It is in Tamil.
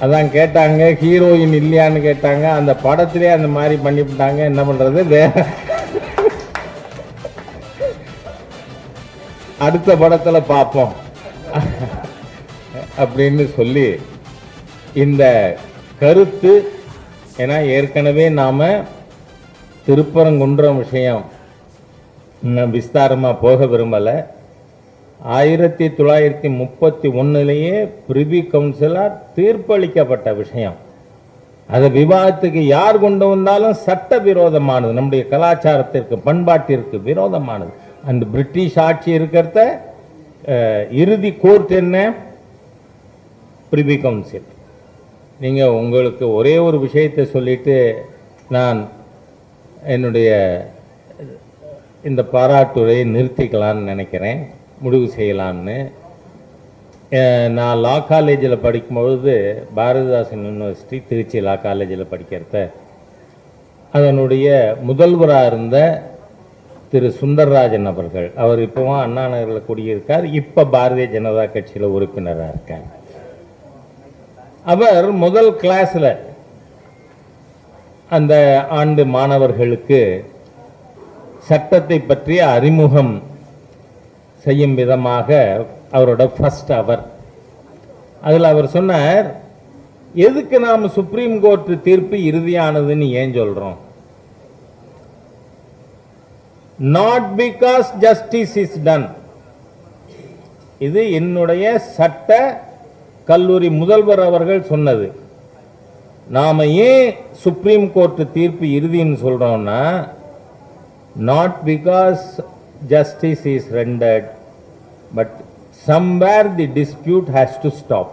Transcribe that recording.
அதான் கேட்டாங்க, ஹீரோயின் இல்லையான்னு கேட்டாங்க. அந்த படத்திலே அந்த மாதிரி பண்ணிவிட்டாங்க, என்ன பண்றது, அடுத்த படத்துல பார்ப்போம் அப்படின்னு சொல்லி இந்த கருத்து. ஏன்னா ஏற்கனவே நாம திருப்பரங்குன்றம் விஷயம் விஸ்தாரமா போக விரும்பல. 1931 பிரிவி கவுன்சிலார் தீர்ப்பளிக்கப்பட்ட விஷயம். அதை விவாதத்துக்கு யார் கொண்டு வந்தாலும் சட்ட விரோதமானது, நம்முடைய கலாச்சாரத்திற்கு பண்பாட்டிற்கு விரோதமானது. அந்த பிரிட்டிஷ் ஆட்சி இருக்கிறத இறுதி கோர்ட் என்ன, பிரிவி கவுன்சில். நீங்க உங்களுக்கு ஒரே ஒரு விஷயத்தை சொல்லிட்டு நான் என்னுடைய இந்த பாராட்டுரையை நிறுத்திக்கலான்னு நினைக்கிறேன், முடிவு செய்யலான்னு. நான் லா காலேஜில் படிக்கும்பொழுது பாரதிதாசன் யூனிவர்சிட்டி திருச்சி லா காலேஜில் படிக்கிறத அதனுடைய முதல்வராக இருந்த திரு சுந்தரராஜன் அவர்கள், அவர் இப்போவும் அண்ணா நகரில் குடியிருக்கார், இப்போ பாரதிய ஜனதா கட்சியில் உறுப்பினராக இருக்கார். அவர் முதல் கிளாஸில் அந்த ஆண்டு மாணவர்களுக்கு சட்டத்தை பற்றிய அறிமுகம் செய்யும் விதமாக அவரோட ஃபர்ஸ்ட் அவர் அதில் அவர் சொன்னார், எதுக்கு நாம் சுப்ரீம் கோர்ட் தீர்ப்பு இறுதியானதுன்னு ஏன் சொல்றோம்? Not because justice is done. இது என்னுடைய சட்ட கல்லூரி முதல்வர் அவர்கள் சொன்னது. நாம ஏன் சுப்ரீம் கோர்ட் தீர்ப்பு இறுதின்னு சொல்றோம்னா, not because justice is rendered, but somewhere the dispute has to stop.